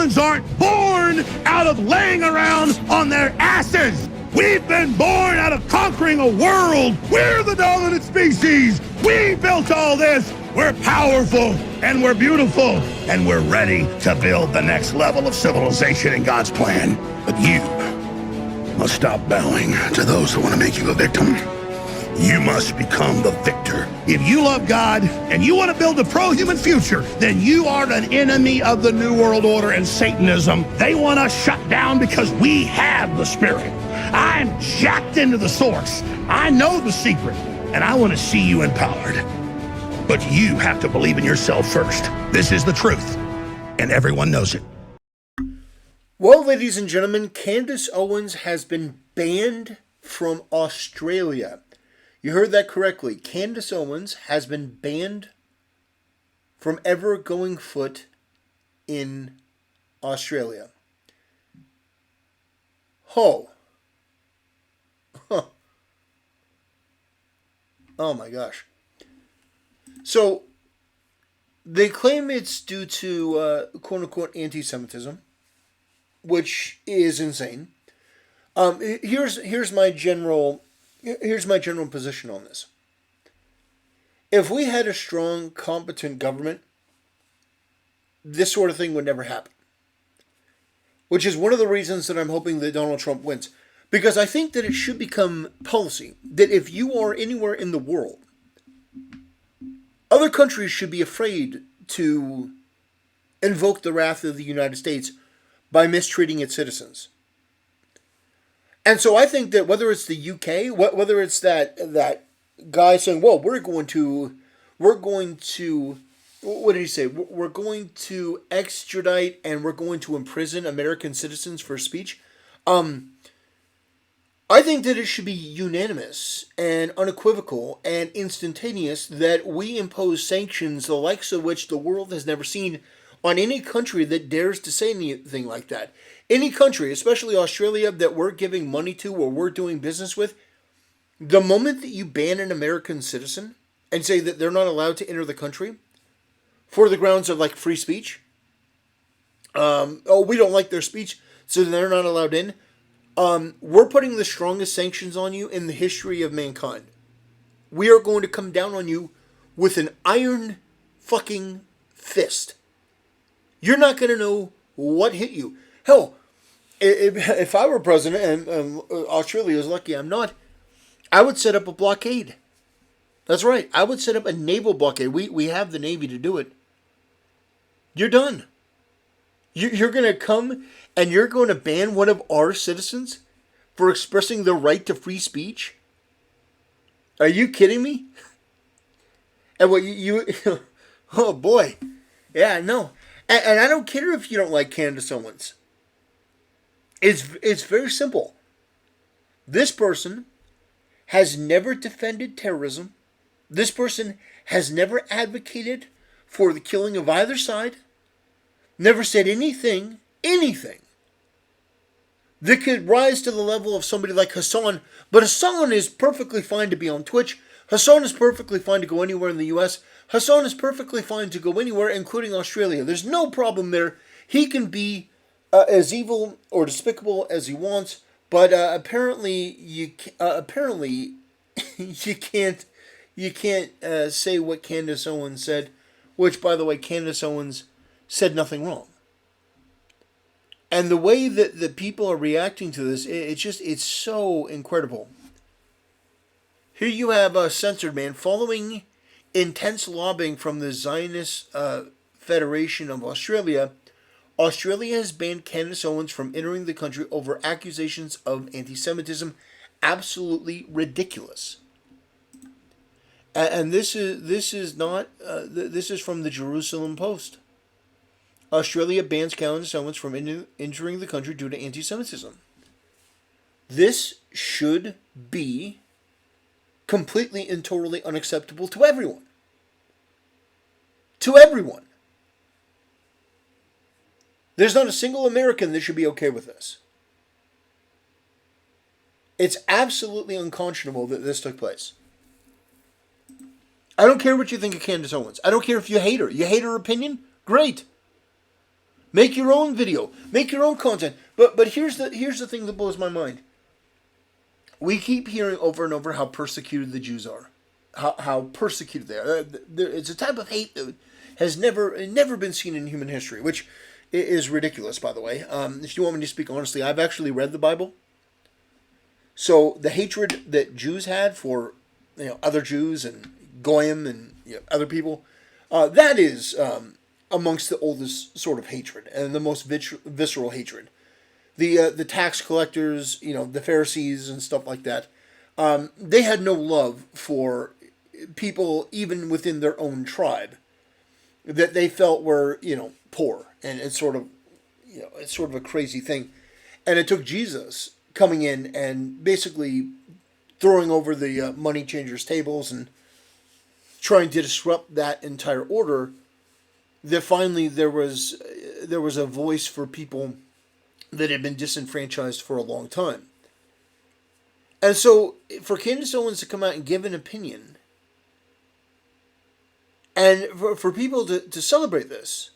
humans aren't born out of laying around on their asses. We've been born out of conquering a world. We're the dominant species. We built all this. We're powerful and we're beautiful and we're ready to build the next level of civilization in God's plan. But you must stop bowing to those who want to make you a victim. You must become the victor. If you love God and you want to build a pro-human future, then you are an enemy of the New World Order and Satanism. They want us shut down because we have the Spirit. I'm jacked into the source. I know the secret, and I want to see you empowered. But you have to believe in yourself first. This is the truth, and everyone knows it. Well, ladies and gentlemen, Candace Owens has been banned from Australia. You heard that correctly. Candace Owens has been banned from ever going foot in Australia. Huh. Oh my gosh. So, they claim it's due to quote-unquote anti-Semitism, which is insane. Here's my general position on this. If we had a strong, competent government, this sort of thing would never happen. Which is one of the reasons that I'm hoping that Donald Trump wins. Because I think that it should become policy that if you are anywhere in the world, other countries should be afraid to invoke the wrath of the United States by mistreating its citizens. And so I think that whether it's the UK, whether it's that guy saying, well, we're going to, what did he say? We're going to extradite and we're going to imprison American citizens for speech. I think that it should be unanimous and unequivocal and instantaneous that we impose sanctions the likes of which the world has never seen on any country that dares to say anything like that. Any country, especially Australia, that we're giving money to or we're doing business with, the moment that you ban an American citizen and say that they're not allowed to enter the country for the grounds of like free speech, we don't like their speech, so they're not allowed in, we're putting the strongest sanctions on you in the history of mankind. We are going to come down on you with an iron fucking fist. You're not going to know what hit you. Hell, if I were president and Australia is lucky I'm not, I would set up a blockade. That's right. I would set up a naval blockade. We have the Navy to do it. You're done. You're going to come and you're going to ban one of our citizens for expressing the right to free speech? Are you kidding me? And what you oh boy. Yeah, no. And I don't care if you don't like Candace Owens. It's very simple. This person has never defended terrorism. This person has never advocated for the killing of either side. Never said anything that could rise to the level of somebody like Hassan. But Hassan is perfectly fine to be on Twitch. Hassan is perfectly fine to go anywhere in the U.S. Hassan is perfectly fine to go anywhere, including Australia. There's no problem there. He can be as evil or despicable as he wants, but apparently you can't say what Candace Owens said, which, by the way, Candace Owens said nothing wrong. And the way that the people are reacting to this, it's so incredible. Here you have a censored man following intense lobbying from the Zionist Federation of Australia. Australia has banned Candace Owens from entering the country over accusations of anti-Semitism. Absolutely ridiculous. And this is from the Jerusalem Post. Australia bans Candace Owens from entering the country due to anti-Semitism. This should be completely and totally unacceptable to everyone. To everyone. There's not a single American that should be okay with this. It's absolutely unconscionable that this took place. I don't care what you think of Candace Owens. I don't care if you hate her. You hate her opinion? Great. Make your own video. Make your own content. But here's the thing that blows my mind. We keep hearing over and over how persecuted the Jews are. How persecuted they are. It's a type of hate that has never been seen in human history, which is ridiculous, by the way. If you want me to speak honestly, I've actually read the Bible. So the hatred that Jews had for other Jews and Goyim and other people, that is amongst the oldest sort of hatred and the most visceral hatred. The tax collectors, the Pharisees and stuff like that, they had no love for people even within their own tribe that they felt were poor, and it's sort of a crazy thing. And it took Jesus coming in and basically throwing over the money changers' tables and trying to disrupt that entire order, that finally there was a voice for people that had been disenfranchised for a long time. And so for Candace Owens to come out and give an opinion, and for people to celebrate this,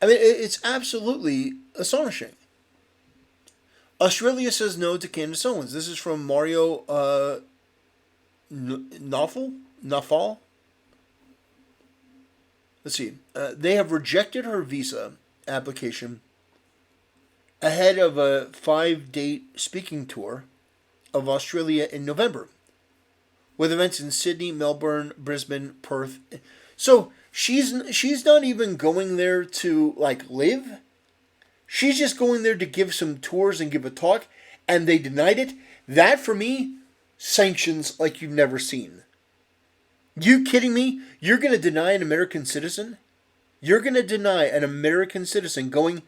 I mean, it's absolutely astonishing. Australia says no to Candace Owens. This is from Mario Nafal. Let's see. They have rejected her visa application ahead of a 5-date speaking tour of Australia in November, with events in Sydney, Melbourne, Brisbane, Perth. So she's not even going there to live. She's just going there to give some tours and give a talk, and they denied it. That, for me, sanctions like you've never seen. You kidding me? You're going to deny an American citizen? You're going to deny an American citizen going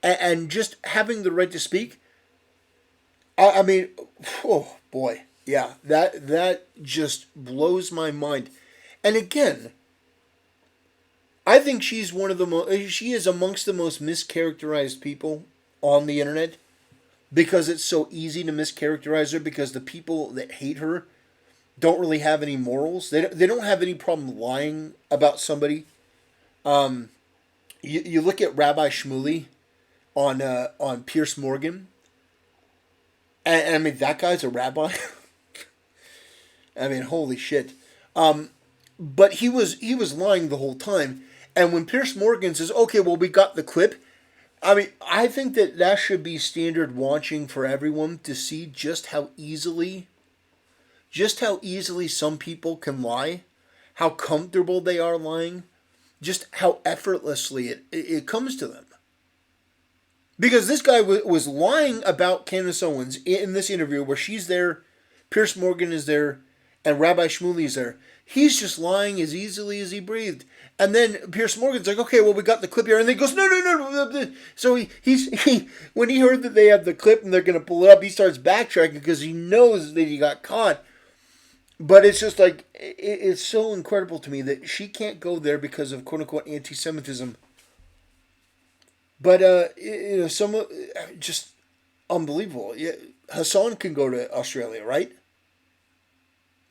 and just having the right to speak? I mean, oh boy. Yeah, that just blows my mind. And again, I think she is amongst the most mischaracterized people on the internet, because it's so easy to mischaracterize her, because the people that hate her don't really have any morals. They don't have any problem lying about somebody. You look at Rabbi Shmuley on Piers Morgan, and I mean, that guy's a rabbi. I mean, holy shit. But he was lying the whole time. And when Piers Morgan says, okay, well, we got the clip, I mean, I think that should be standard watching for everyone to see just how easily some people can lie, how comfortable they are lying, just how effortlessly it comes to them. Because this guy was lying about Candace Owens in this interview where she's there, Piers Morgan is there, and Rabbi Shmuley is there. He's just lying as easily as he breathed. And then Piers Morgan's like, okay, well, we got the clip here. And then he goes, no. So he when he heard that they have the clip and they're going to pull it up, he starts backtracking because he knows that he got caught. But it's just like, it's so incredible to me that she can't go there because of quote-unquote anti-Semitism. But, just unbelievable. Yeah, Hassan can go to Australia, right?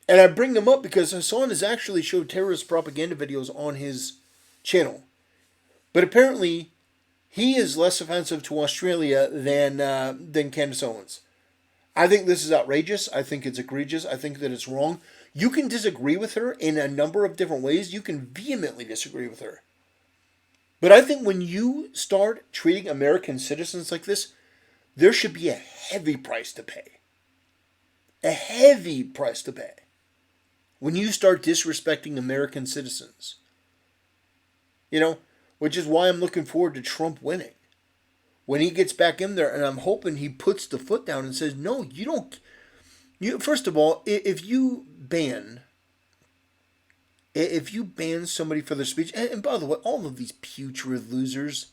And I bring them up because Hassan has actually showed terrorist propaganda videos on his channel. But apparently, he is less offensive to Australia than Candace Owens. I think this is outrageous. I think it's egregious. I think that it's wrong. You can disagree with her in a number of different ways. You can vehemently disagree with her. But I think when you start treating American citizens like this, there should be a heavy price to pay. A heavy price to pay. When you start disrespecting American citizens. Which is why I'm looking forward to Trump winning. When he gets back in there, and I'm hoping he puts the foot down and says, no, you don't. First of all, if you ban somebody for their speech, and by the way, all of these putrid losers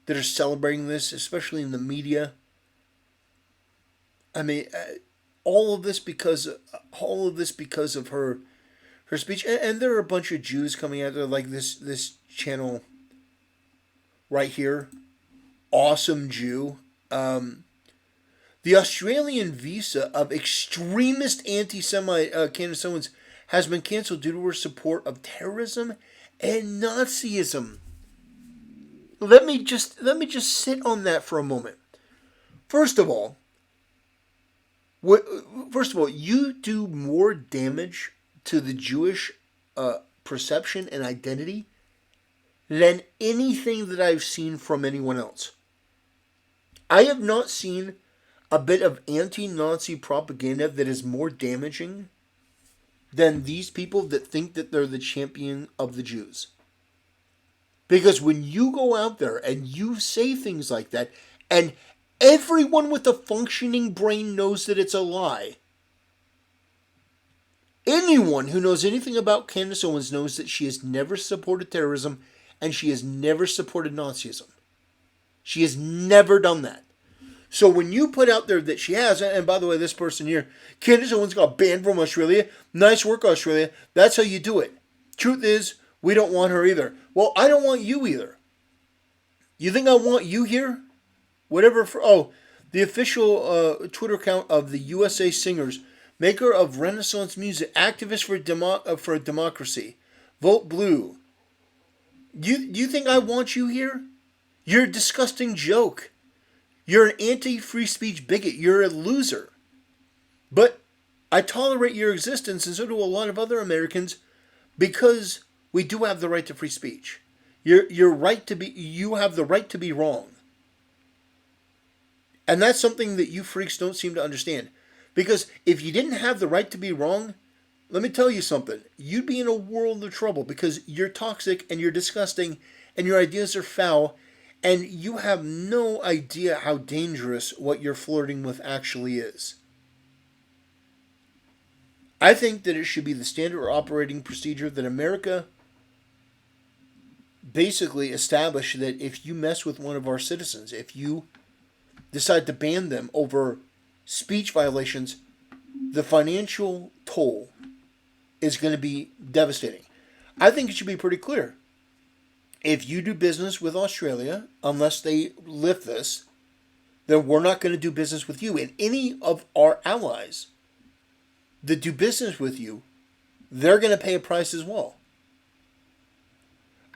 that are celebrating this, especially in the media, I mean, all of this because of her speech, and there are a bunch of Jews coming out there like this channel right here, Awesome Jew. The Australian visa of extremist anti-Semite Candace Owens has been cancelled due to her support of terrorism and Nazism. let me just sit on that for a moment. First of all, you do more damage to the Jewish perception and identity than anything that I've seen from anyone else. I have not seen a bit of anti-Nazi propaganda that is more damaging than these people that think that they're the champion of the Jews. Because when you go out there and you say things like that, and everyone with a functioning brain knows that it's a lie. Anyone who knows anything about Candace Owens knows that she has never supported terrorism and she has never supported Nazism. She has never done that. So when you put out there that she has, and by the way, this person here, Candace Owens got banned from Australia. Nice work, Australia. That's how you do it. Truth is, we don't want her either. Well, I don't want you either. You think I want you here? Whatever. The official Twitter account of the USA Singers, maker of Renaissance music, activist for democracy. Vote blue. You think I want you here? You're a disgusting joke. You're an anti-free speech bigot. You're a loser. But I tolerate your existence, and so do a lot of other Americans, because we do have the right to free speech. You have the right to be wrong. And that's something that you freaks don't seem to understand. Because if you didn't have the right to be wrong, let me tell you something. You'd be in a world of trouble because you're toxic and you're disgusting and your ideas are foul and you have no idea how dangerous what you're flirting with actually is. I think that it should be the standard operating procedure that America basically establish that if you mess with one of our citizens, if you decide to ban them over speech violations, the financial toll is going to be devastating. I think it should be pretty clear. If you do business with Australia, unless they lift this, then we're not going to do business with you. And any of our allies that do business with you, they're going to pay a price as well.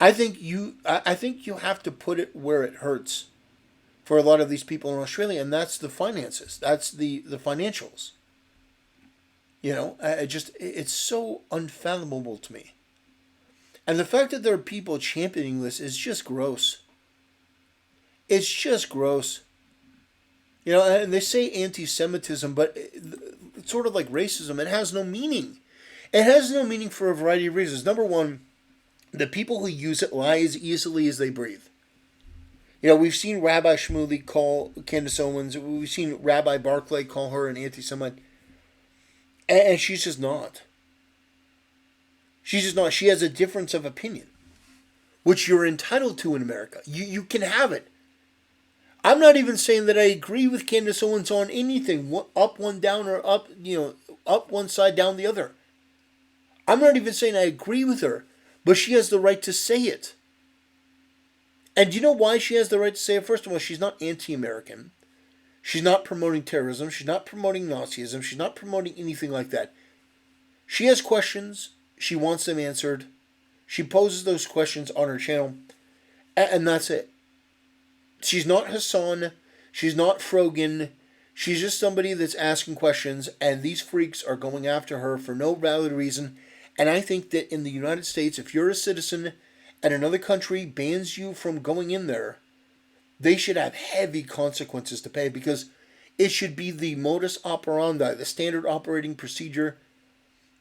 I think you have to put it where it hurts for a lot of these people in Australia, and that's the finances. That's the financials. You know, it's so unfathomable to me. And the fact that there are people championing this is just gross. It's just gross. You know, and they say anti-Semitism, but it's sort of like racism. It has no meaning. It has no meaning for a variety of reasons. Number one, the people who use it lie as easily as they breathe. You know, we've seen Rabbi Shmuley call Candace Owens. We've seen Rabbi Barclay call her an anti-Semite. And she's just not. She's just not. She has a difference of opinion, which you're entitled to in America. You can have it. I'm not even saying that I agree with Candace Owens on anything, up one down or up one side down the other. I'm not even saying I agree with her, but she has the right to say it. And do you know why she has the right to say it? First of all, she's not anti-American. She's not promoting terrorism. She's not promoting Nazism. She's not promoting anything like that. She has questions. She wants them answered. She poses those questions on her channel. And that's it. She's not Hassan. She's not Frogan. She's just somebody that's asking questions. And these freaks are going after her for no valid reason. And I think that in the United States, if you're a citizen and another country bans you from going in there, they should have heavy consequences to pay, because it should be the modus operandi, the standard operating procedure,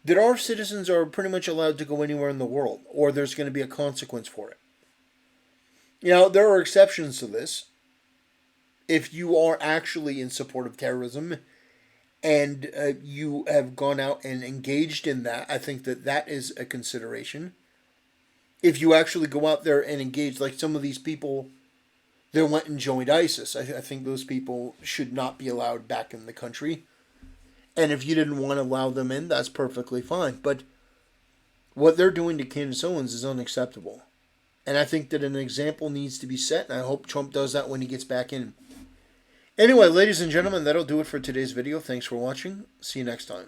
that our citizens are pretty much allowed to go anywhere in the world, or there's going to be a consequence for it. You know, there are exceptions to this. If you are actually in support of terrorism and you have gone out and engaged in that, I think that that is a consideration. If you actually go out there and engage, like some of these people that went and joined ISIS, I think those people should not be allowed back in the country. And if you didn't want to allow them in, that's perfectly fine. But what they're doing to Candace Owens is unacceptable. And I think that an example needs to be set, and I hope Trump does that when he gets back in. Anyway, ladies and gentlemen, that'll do it for today's video. Thanks for watching. See you next time.